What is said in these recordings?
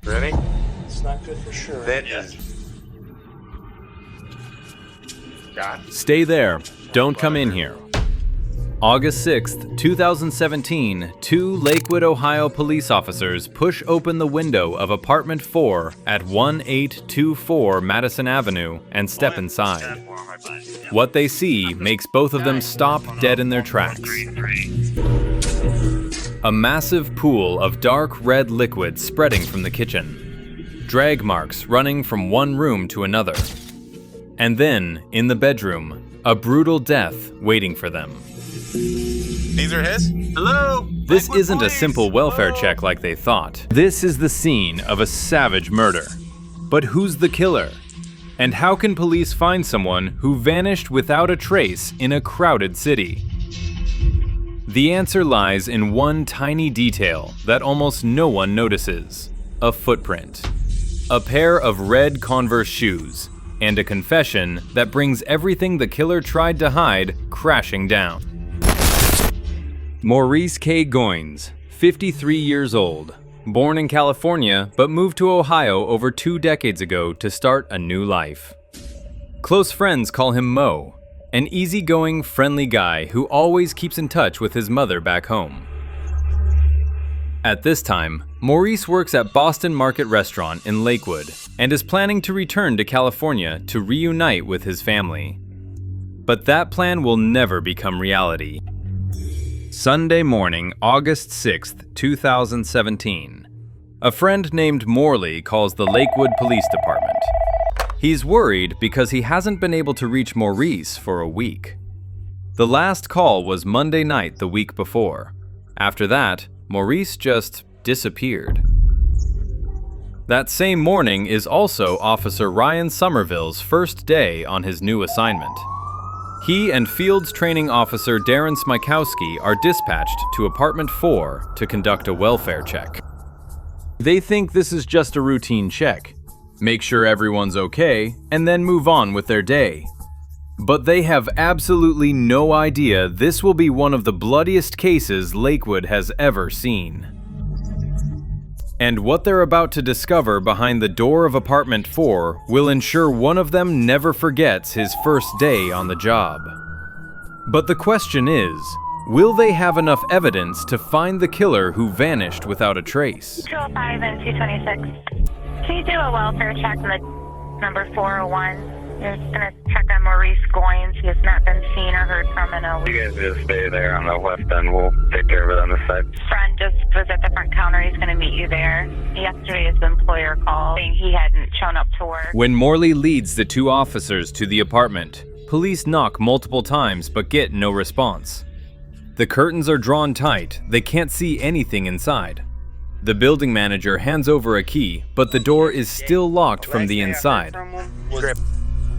Ready? It's not good for sure. That is. God. Stay there. Don't come in here. August 6th, 2017, two Lakewood, Ohio police officers push open the window of apartment 4 at 1824 Madison Avenue and step inside. What they see makes both of them stop dead in their tracks. A massive pool of dark red liquid spreading from the kitchen. Drag marks running from one room to another. And then, in the bedroom, a brutal death waiting for them. These are his? Hello? This isn't a simple welfare check like they thought. This is the scene of a savage murder. But who's the killer? And how can police find someone who vanished without a trace in a crowded city? The answer lies in one tiny detail that almost no one notices: a footprint. A pair of red Converse shoes, and a confession that brings everything the killer tried to hide crashing down. Maurice K. Goines, 53 years old, born in California but moved to Ohio over 2 decades ago to start a new life. Close friends call him Mo, an easygoing, friendly guy who always keeps in touch with his mother back home. At this time, Maurice works at Boston Market Restaurant in Lakewood and is planning to return to California to reunite with his family. But that plan will never become reality. Sunday morning, August 6th, 2017. A friend named Morley calls the Lakewood Police Department. He's worried because he hasn't been able to reach Maurice for a week. The last call was Monday night the week before. After that, Maurice just disappeared. That same morning is also Officer Ryan Somerville's first day on his new assignment. He and Fields Training Officer Darren Smykowski are dispatched to Apartment 4 to conduct a welfare check. They think this is just a routine check, make sure everyone's okay, and then move on with their day. But they have absolutely no idea this will be one of the bloodiest cases Lakewood has ever seen. And what they're about to discover behind the door of Apartment 4 will ensure one of them never forgets his first day on the job. But the question is, will they have enough evidence to find the killer who vanished without a trace? 205 and 226. Can you do a welfare check on the number 401? You're just going to check on Maurice Goines. He has not been seen or heard from in a week. You guys just stay there on the left end. We'll take care of it on this side. Friend just was at the front counter. He's going to meet you there. Yesterday his employer called saying he hadn't shown up to work. When Morley leads the two officers to the apartment, police knock multiple times but get no response. The curtains are drawn tight. They can't see anything inside. The building manager hands over a key, but the door is still locked from the inside.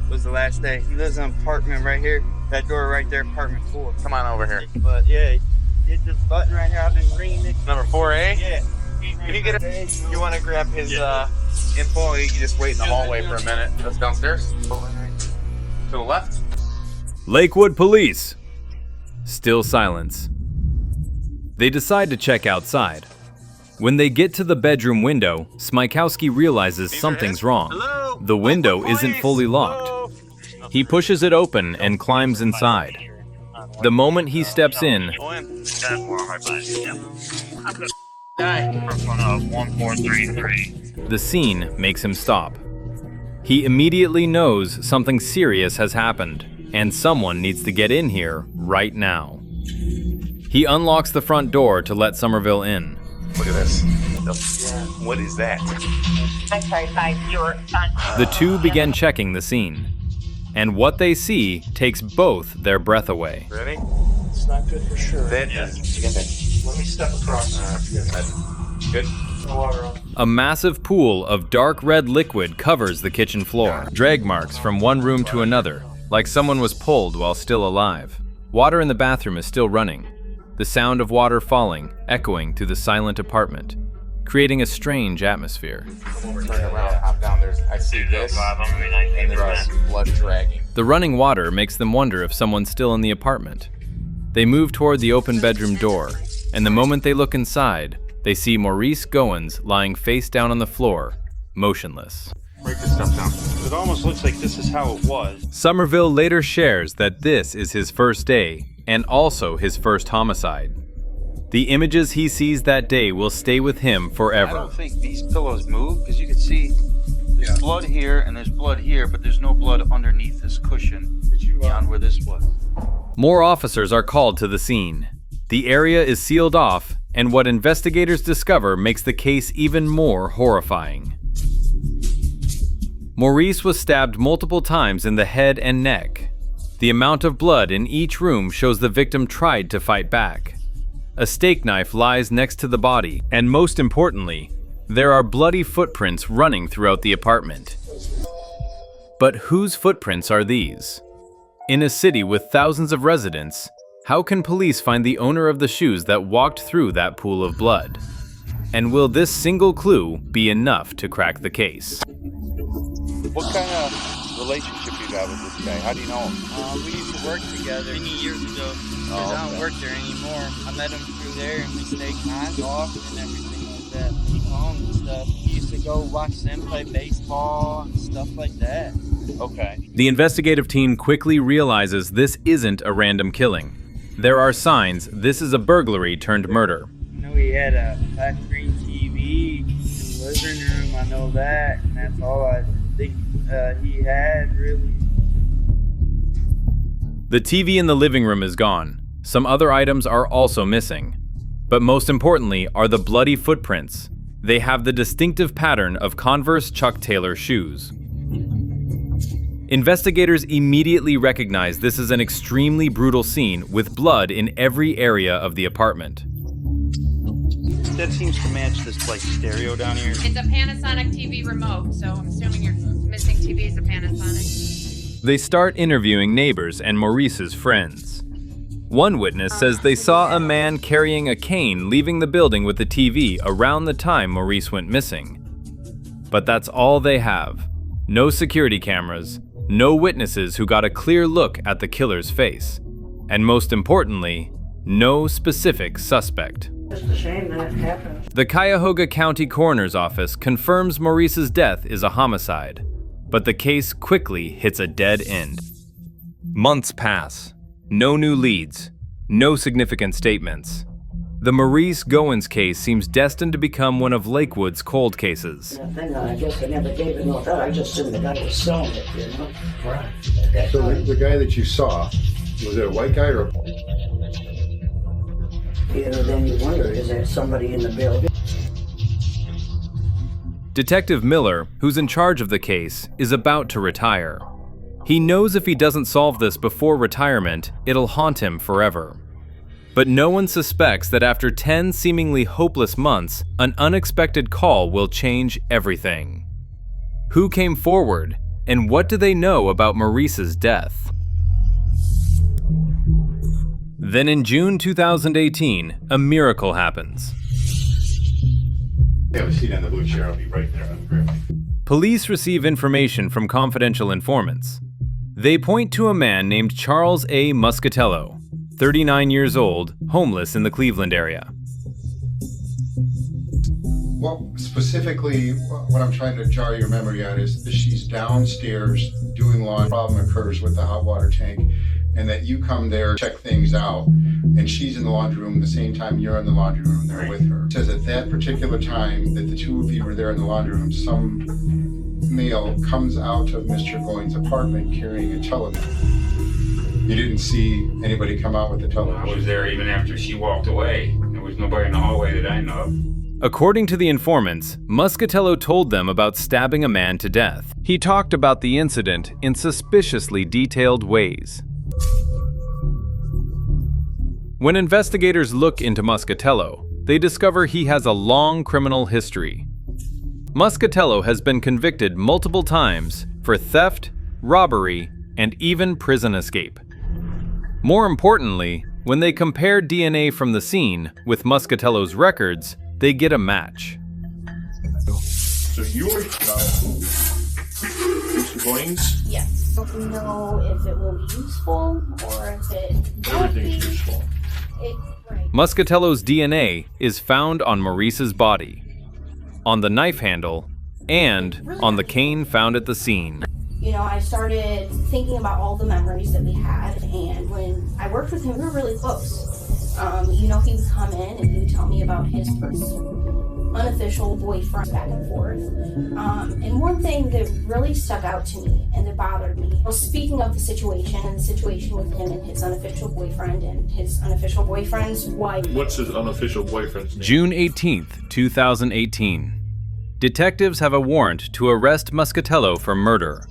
Was the last day. He lives in an apartment right here. That door right there, apartment 4. Come on over here. But yeah, hit this button right here. I've been ringing it. Number 4A? Yeah. Can you get it? You want to grab his info? You can just wait in the hallway for a minute. That's downstairs. To the left. Lakewood Police. Still silence. They decide to check outside. When they get to the bedroom window, Smykowski realizes something's wrong. Hello? The window isn't fully locked. He pushes it open and climbs inside. The moment he steps in, the scene makes him stop. He immediately knows something serious has happened, and someone needs to get in here right now. He unlocks the front door to let Somerville in. Look at this. What is that? I'm sorry, 5 The two begin checking the scene, and what they see takes both their breath away. Ready? It's not good for sure. That is. You got that? Let me step across. Good. No water on. A massive pool of dark red liquid covers the kitchen floor. Drag marks from one room to another, like someone was pulled while still alive. Water in the bathroom is still running. The sound of water falling, echoing through the silent apartment, creating a strange atmosphere. Turn around, hop down. I see this, and there's blood dragging. The running water makes them wonder if someone's still in the apartment. They move toward the open bedroom door, and the moment they look inside, They see Maurice Goins lying face down on the floor, motionless. Break this stuff down. It almost looks like this is how it was. Somerville later shares that this is his first day and also his first homicide. The images he sees that day will stay with him forever. I don't think these pillows move because you can see there's blood here and there's blood here, but there's no blood underneath this cushion beyond where this was. More officers are called to the scene. The area is sealed off, and what investigators discover makes the case even more horrifying. Maurice was stabbed multiple times in the head and neck. The amount of blood in each room shows the victim tried to fight back. A steak knife lies next to the body, and most importantly, there are bloody footprints running throughout the apartment. But whose footprints are these? In a city with thousands of residents, how can police find the owner of the shoes that walked through that pool of blood? And will this single clue be enough to crack the case? What kind of relationship you got with this guy? How do you know him? We used to work together many years ago. I don't work there anymore. I met him through there and we stayed off and everything like that. He phone and stuff. We used to go watch them play baseball and stuff like that. Okay. The investigative team quickly realizes this isn't a random killing. There are signs this is a burglary turned murder. I know he had a flat screen TV in the living room. I know that, and that's all I think he had, really. The TV in the living room is gone. Some other items are also missing. But most importantly are the bloody footprints. They have the distinctive pattern of Converse Chuck Taylor shoes. Investigators immediately recognize this is an extremely brutal scene with blood in every area of the apartment. That seems to match this like stereo down here. It's a Panasonic TV remote, so I'm assuming your missing TV is a Panasonic. They start interviewing neighbors and Maurice's friends. One witness says they saw a man carrying a cane leaving the building with the TV around the time Maurice went missing. But that's all they have. No security cameras, no witnesses who got a clear look at the killer's face, and most importantly, no specific suspect. It's a shame that happened. The Cuyahoga County Coroner's Office confirms Maurice's death is a homicide, but the case quickly hits a dead end. Months pass. No new leads. No significant statements. The Maurice Goins case seems destined to become one of Lakewood's cold cases. I guess they never gave it no thought. I just assumed the guy was selling it, you know? Right. So the guy that you saw, was it a white guy or a... You know, then you wonder, is there somebody in the building? Detective Miller, who's in charge of the case, is about to retire. He knows if he doesn't solve this before retirement, it'll haunt him forever. But no one suspects that after 10 seemingly hopeless months, an unexpected call will change everything. Who came forward, and what do they know about Maurice's death? Then in June 2018, a miracle happens. Have a seat on the blue chair, I'll be right there on the ground. Police receive information from confidential informants. They point to a man named Charles A. Muscatello, 39 years old, homeless in the Cleveland area. Well, specifically, what I'm trying to jar your memory on is that she's downstairs doing laundry. Problem occurs with the hot water tank, and that you come there, check things out, and she's in the laundry room the same time you're in the laundry room there with her. It says at that particular time that the two of you were there in the laundry room, some male comes out of Mr. Goins' apartment carrying a television. You didn't see anybody come out with the television? I was there even after she walked away. There was nobody in the hallway that I know of. According to the informants, Muscatello told them about stabbing a man to death. He talked about the incident in suspiciously detailed ways. When investigators look into Muscatello, they discover he has a long criminal history. Muscatello has been convicted multiple times for theft, robbery, and even prison escape. More importantly, when they compare DNA from the scene with Muscatello's records, they get a match. So you were Mr. Goins? Yes. I don't know if it will be useful or if it... Everything's useful. Muscatello's DNA is found on Maurice's body, on the knife handle, and on the cane found at the scene. You know, I started thinking about all the memories that we had, and when I worked with him, we were really close. You know, he would come in and he would tell me about his unofficial boyfriend back and forth. And one thing that really stuck out to me and that bothered me was speaking of the situation and the situation with him and his unofficial boyfriend and his unofficial boyfriend's wife. What's his unofficial boyfriend's name? June 18th, 2018. Detectives have a warrant to arrest Muscatello for murder.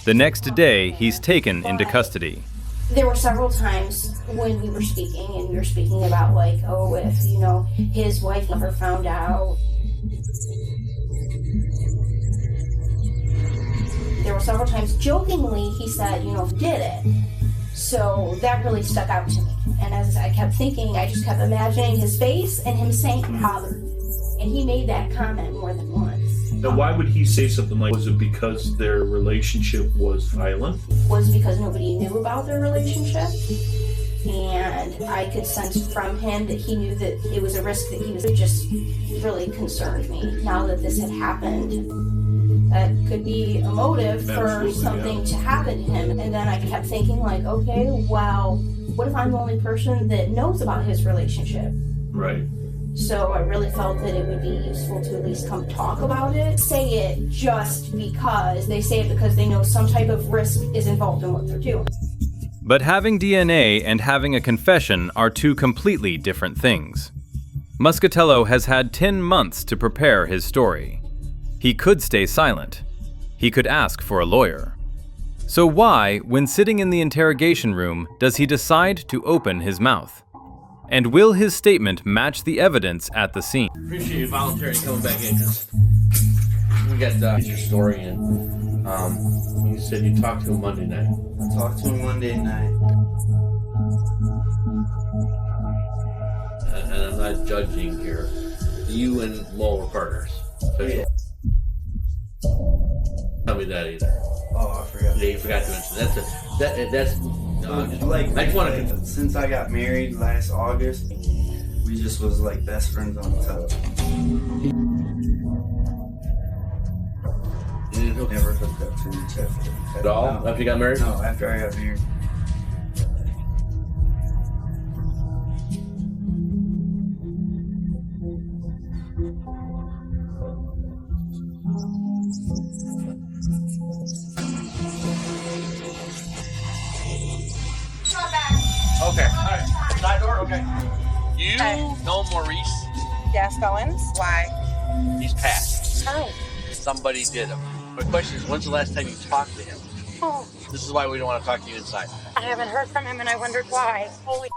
The next day, he's taken into custody. There were several times when we were speaking, and we were speaking about, like, oh, if, you know, his wife never found out. There were several times, jokingly, he said, you know, did it. So that really stuck out to me. And as I kept thinking, I just kept imagining his face and him saying, "Father." And he made that comment more than once. Now, why would he say something like, was it because their relationship was violent? Was because nobody knew about their relationship. And I could sense from him that he knew that it was a risk that he was. It just really concerned me. Now that this had happened, that could be a motive for something to happen to him. And then I kept thinking, like, okay, well, what if I'm the only person that knows about his relationship? Right. So I really felt that it would be useful to at least come talk about it. Say it just because. They say it because they know some type of risk is involved in what they're doing. But having DNA and having a confession are two completely different things. Muscatello has had 10 months to prepare his story. He could stay silent. He could ask for a lawyer. So why, when sitting in the interrogation room, does he decide to open his mouth? And will his statement match the evidence at the scene? Appreciate you volunteering coming back in, because we got your story, and you said you talked to him Monday night. I talked to him Monday night. And I'm not judging here. You and Mo were partners. Yeah. Tell me that either. Oh, I forgot. Yeah, you forgot to mention that's. Like, I just want to. Since I got married last August, we just was like best friends on the top. You never hooked up to each other. At all? No. After you got married? No, after I got married. Okay. All right. Side door. Okay. You know Maurice? Yes, Owens. Why? He's passed. Oh. Somebody did him. My question is, when's the last time you talked to him? Oh. This is why we don't want to talk to you inside. I haven't heard from him, and I wondered why. Holy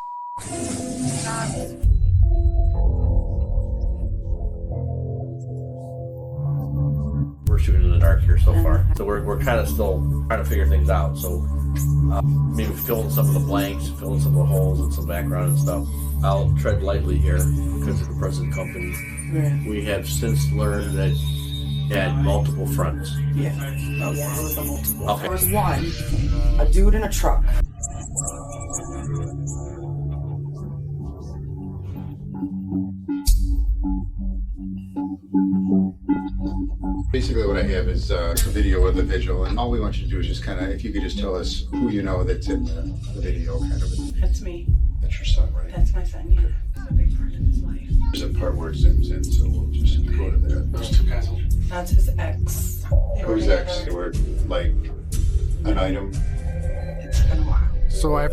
We're shooting in the dark here so far, so we're kind of still trying to figure things out. So maybe fill in some of the blanks, fill in some of the holes and some background and stuff. I'll tread lightly here because of the present company. Yeah. We have since learned that he had multiple friends. Yeah. Oh, yeah, it was a multiple. Okay. There was one, a dude in a truck. Basically what I have is a video of the vigil, and all we want you to do is just kind of, if you could just tell us who you know that's in the video, kind of. That's me. That's your son, right? That's my son, yeah. That's a big part of his life. There's a part where it zooms in, so we'll just go to that. Those two passengers. That's his ex. Who's ex? They were like an item. It's been a while. So I.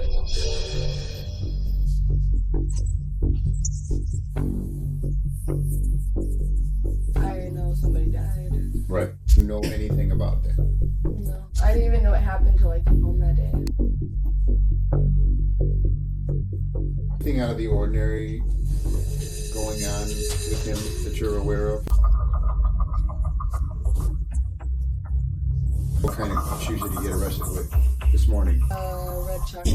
I know somebody died. Right. Do you know anything about that? No. I didn't even know it happened until I came home that day. Anything out of the ordinary going on with him that you're aware of? What kind of shoes did he get arrested with this morning? Red Chucks.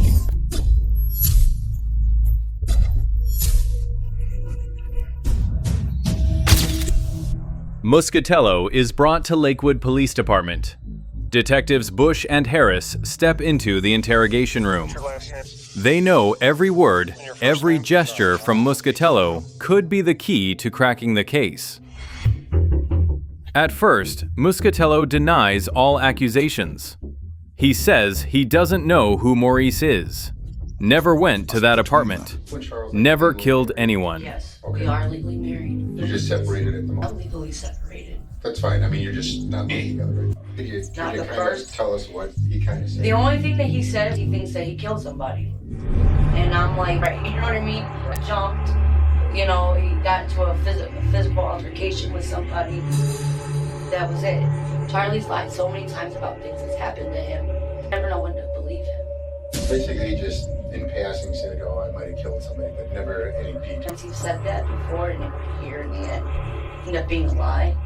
Muscatello is brought to Lakewood Police Department. Detectives Bush and Harris step into the interrogation room. They know every word, every gesture from Muscatello could be the key to cracking the case. At first, Muscatello denies all accusations. He says he doesn't know who Maurice is, never went to that apartment, never killed anyone. Yes, we are legally married. You're just separated at the moment. Not legally separated. That's fine. I mean, you're just not living together, right? Could you Not the kind first. of tell us what he kind of said? The only thing that he said, he thinks that he killed somebody. And I'm like, right, you know what I mean? I jumped, you know, he got into a physical altercation with somebody. That was it. Charlie's lied so many times about things that's happened to him. I never know when to believe him. Basically, he just in passing said, "Oh, I might have killed somebody," but never any details. Since he said that before, and here in the end, ended up being a lie.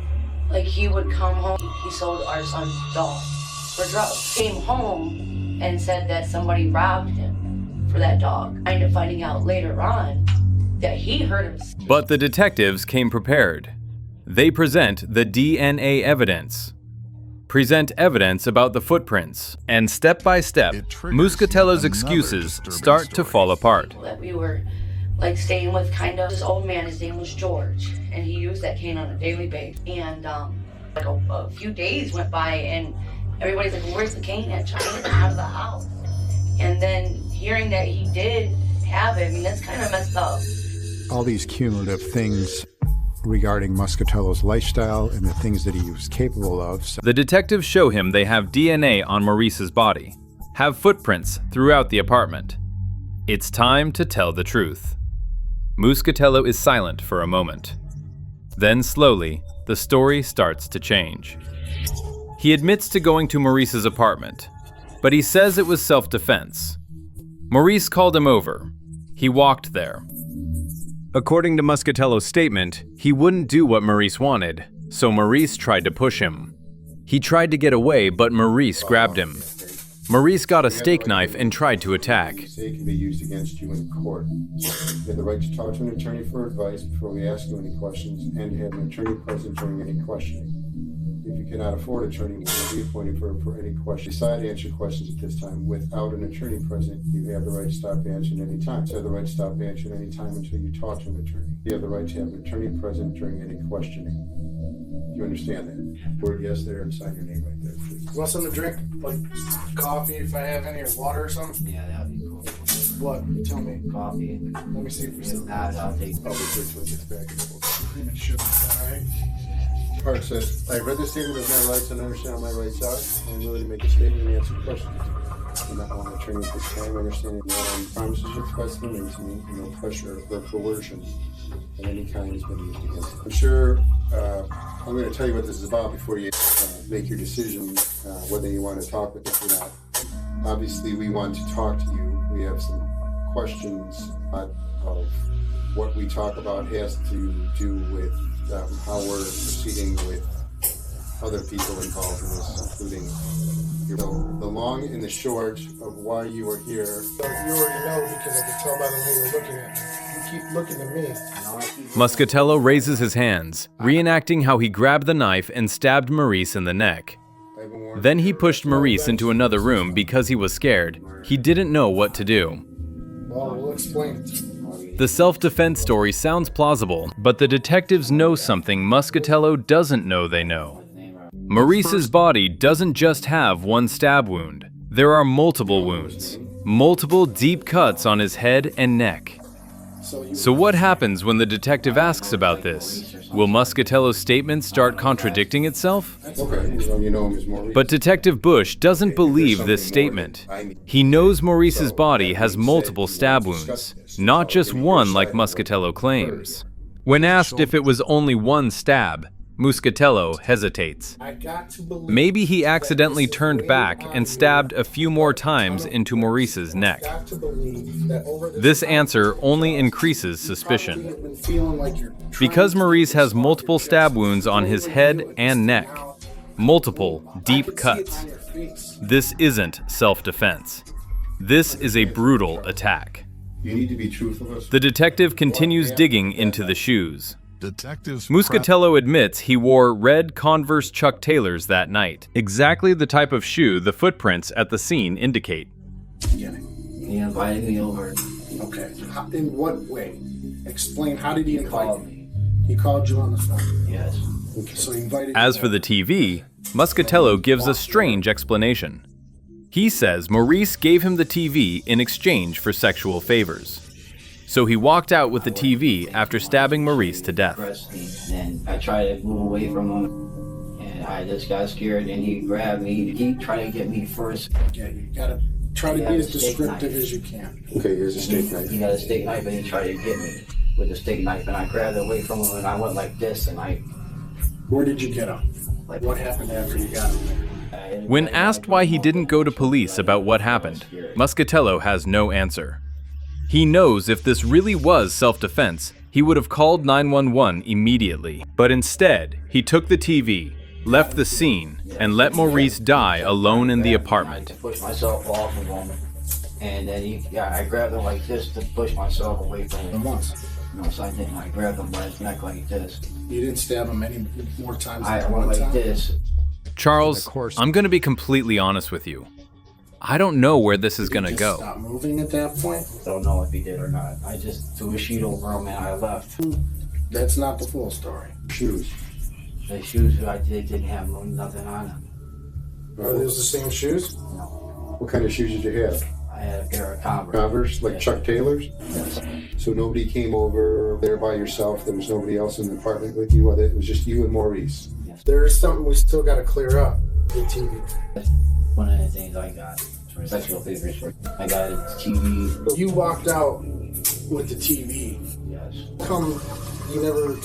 Like, he would come home, he sold our son's dog for drugs. Came home and said that somebody robbed him for that dog. I ended up finding out later on that he heard him. But the detectives came prepared. They present the DNA evidence, present evidence about the footprints, and step by step, Muscatello's excuses start to fall apart. That we were like staying with kind of this old man, his name was George, and he used that cane on a daily basis. And like a few days went by and everybody's like, where's the cane at? Trying to get him out of the house. And then hearing that he did have it, I mean, that's kind of messed up. All these cumulative things regarding Muscatello's lifestyle and the things that he was capable of. The detectives show him they have DNA on Maurice's body, have footprints throughout the apartment. It's time to tell the truth. Muscatello is silent for a moment. Then slowly, the story starts to change. He admits to going to Maurice's apartment, but he says it was self-defense. Maurice called him over. He walked there. According to Muscatello's statement, he wouldn't do what Maurice wanted, so Maurice tried to push him. He tried to get away, but Maurice grabbed him. Maurice got a steak knife and tried to attack. It can be used against you in court. You have the right to talk to an attorney for advice before we ask you any questions, and to have an attorney present during any questioning. If you cannot afford an attorney, we will be appointed for any question. Decide to answer questions at this time. Without an attorney present, you have the right to stop answering any time. You have the right to stop answering any time until you talk to an attorney. You have the right to have an attorney present during any questioning. You understand that? Word yes there and sign your name right there, please. You want something to drink? Like coffee, if I have any, or water or something? Yeah, that'd be cool. What? Tell me. Coffee. Let me see if we still I'll take I'll be quick when it gets back. it. Should be alright. Park says, I read the statement of my rights and understand what my rights are. I'm willing to make a statement and answer questions. I'm not an attorney at this time, understanding that promises or threats been made to me, and no pressure or coercion of any kind has been used against me. I'm sure I'm going to tell you what this is about before you make your decision whether you want to talk with us or not. Obviously, we want to talk to you. We have some questions of what we talk about has to do with how we're proceeding with other people involved in this, including the long and the short of why you are here. So you already know because I can tell by the way you're looking at me. You keep looking at me. Muscatello raises his hands, reenacting how he grabbed the knife and stabbed Maurice in the neck. Then he pushed Maurice into another room because he was scared. He didn't know what to do. Well, we'll explain it. The self-defense story sounds plausible, but the detectives know something Muscatello doesn't know they know. Maurice's body doesn't just have one stab wound. There are multiple wounds, multiple deep cuts on his head and neck. So what happens when the detective asks about this? Will Muscatello's statement start contradicting itself? But Detective Bush doesn't believe this statement. He knows Maurice's body has multiple stab wounds, not just one like Muscatello claims. When asked if it was only one stab, Muscatello hesitates. Maybe he accidentally turned back and stabbed a few more times into Maurice's neck. This answer only increases suspicion. Because Maurice has multiple stab wounds on his head and neck, multiple deep cuts, this isn't self-defense. This is a brutal attack. You need to be truthful. The detective continues digging into the shoes. Detectives Muscatello admits he wore red Converse Chuck Taylors that night, exactly the type of shoe the footprints at the scene indicate. He invited me over. Okay. In what way? Explain. How did he invite me? He called you on the phone? Yes. Okay. So he invited As you for the TV, Muscatello gives a strange explanation. He says Maurice gave him the TV in exchange for sexual favors. So he walked out with the TV after stabbing Maurice to death. And I tried to move away from him, and I just got scared, and he grabbed me. He tried to get me first. Yeah, you gotta try to be as descriptive as you can. Okay, here's a steak knife. He got a steak knife, and he tried to get me with a steak knife, and I grabbed it away from him, and I went like this, and I... Where did you get him? Like, what happened after you got him? When asked why he didn't go to police about what happened, Muscatello has no answer. He knows if this really was self-defense, he would have called 911 immediately. But instead, he took the TV, left the scene, and let Maurice die alone in the apartment. I pushed myself off of him, and then I grabbed him like this to push myself away from him. Once? No, so I didn't. I grabbed him by his neck like this. You didn't stab him any more times I than went one like time? this. Charles, I'm going to be completely honest with you. I don't know where this is going to go. Stop moving at that point? I don't know if he did or not. I just threw a sheet over him and I left. That's not the full story. Shoes. The shoes I didn't have nothing on them. Are those the same shoes? No. What kind of shoes did you have? I had a pair of Converse. Converse, like Yes. Chuck Taylors? Yes. So nobody came over there by yourself? There was nobody else in the apartment with you? It was just you and Maurice? There's something we still got to clear up. The TV. One of the things I got for sexual favors. I got a TV. You walked out with the TV. Yes. You never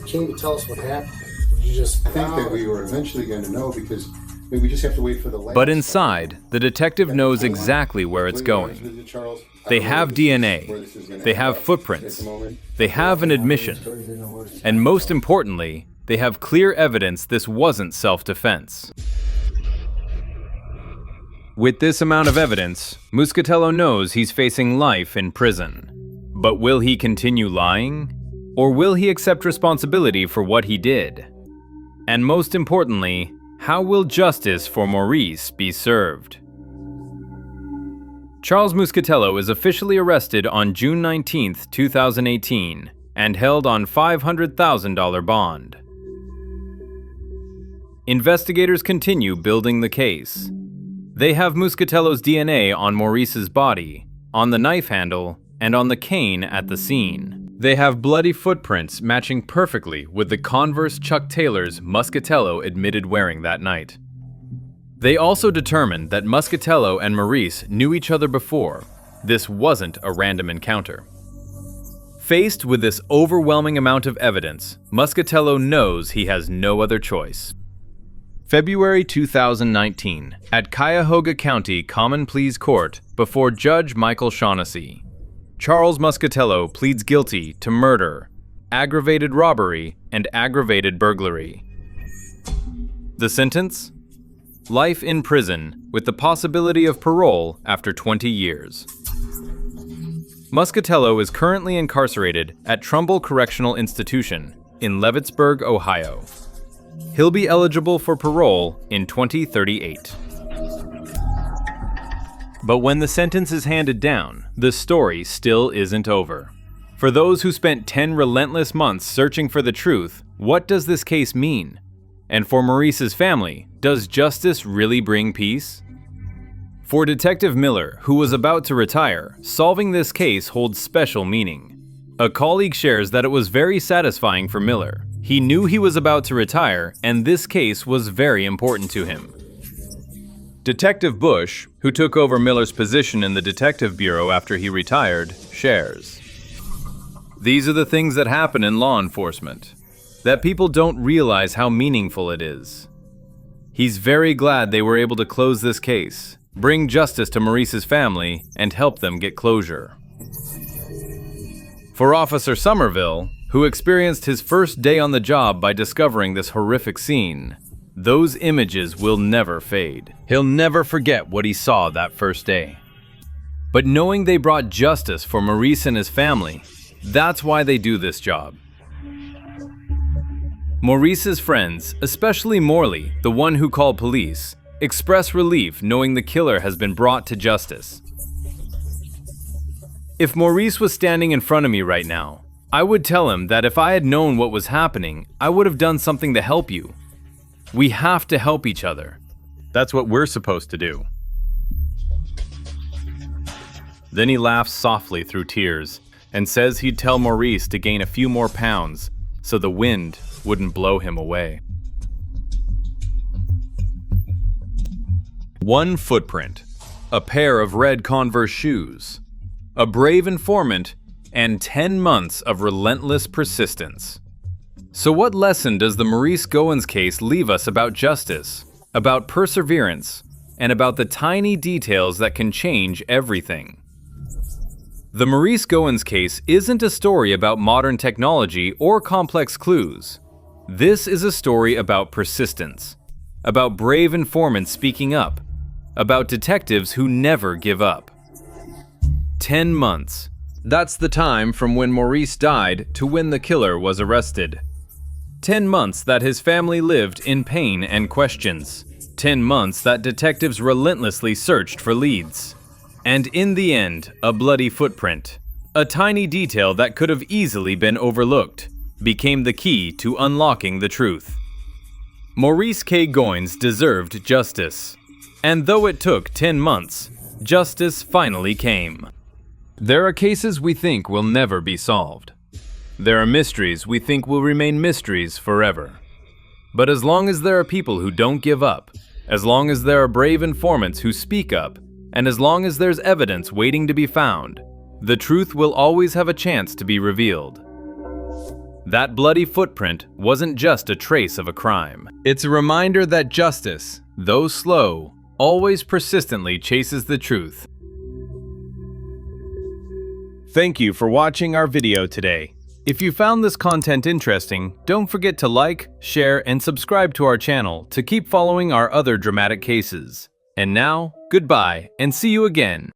came to tell us what happened. You just... I think that we were eventually going to know because we just have to wait for the last... But inside, the detective knows exactly where it's going. They have DNA, they have footprints, they have an admission, and most importantly, they have clear evidence this wasn't self-defense. With this amount of evidence, Muscatello knows he's facing life in prison. But will he continue lying? Or will he accept responsibility for what he did? And most importantly, how will justice for Maurice be served? Charles Muscatello is officially arrested on June 19, 2018, and held on $500,000 bond. Investigators continue building the case. They have Muscatello's DNA on Maurice's body, on the knife handle, and on the cane at the scene. They have bloody footprints matching perfectly with the Converse Chuck Taylors Muscatello admitted wearing that night. They also determined that Muscatello and Maurice knew each other before. This wasn't a random encounter. Faced with this overwhelming amount of evidence, Muscatello knows he has no other choice. February 2019, at Cuyahoga County Common Pleas Court before Judge Michael Shaughnessy. Charles Muscatello pleads guilty to murder, aggravated robbery, and aggravated burglary. The sentence? Life in prison with the possibility of parole after 20 years. Muscatello is currently incarcerated at Trumbull Correctional Institution in Leavittsburg, Ohio. He'll be eligible for parole in 2038. But when the sentence is handed down, the story still isn't over. For those who spent 10 relentless months searching for the truth, what does this case mean? And for Maurice's family, does justice really bring peace? For Detective Miller, who was about to retire, solving this case holds special meaning. A colleague shares that it was very satisfying for Miller. He knew he was about to retire, and this case was very important to him. Detective Bush, who took over Miller's position in the Detective Bureau after he retired, shares. These are the things that happen in law enforcement, that people don't realize how meaningful it is. He's very glad they were able to close this case, bring justice to Maurice's family, and help them get closure. For Officer Somerville, who experienced his first day on the job by discovering this horrific scene, those images will never fade. He'll never forget what he saw that first day. But knowing they brought justice for Maurice and his family, that's why they do this job. Maurice's friends, especially Morley, the one who called police, express relief knowing the killer has been brought to justice. If Maurice was standing in front of me right now, I would tell him that if I had known what was happening, I would have done something to help you. We have to help each other. That's what we're supposed to do. Then he laughs softly through tears and says he'd tell Maurice to gain a few more pounds so the wind wouldn't blow him away. One footprint, a pair of red Converse shoes, a brave informant, and 10 months of relentless persistence. So what lesson does the Maurice Goins case leave us about justice, about perseverance, and about the tiny details that can change everything? The Maurice Goins case isn't a story about modern technology or complex clues. This is a story about persistence, about brave informants speaking up, about detectives who never give up. 10 months. That's the time from when Maurice died to when the killer was arrested. 10 months that his family lived in pain and questions. 10 months that detectives relentlessly searched for leads. And in the end, a bloody footprint, a tiny detail that could have easily been overlooked, became the key to unlocking the truth. Maurice K. Goins deserved justice. And though it took 10 months, justice finally came. There are cases we think will never be solved. There are mysteries we think will remain mysteries forever. But as long as there are people who don't give up, as long as there are brave informants who speak up, and as long as there's evidence waiting to be found, the truth will always have a chance to be revealed. That bloody footprint wasn't just a trace of a crime. It's a reminder that justice, though slow, always persistently chases the truth. Thank you for watching our video today. If you found this content interesting, don't forget to like, share, and subscribe to our channel to keep following our other dramatic cases. And now, goodbye, and see you again.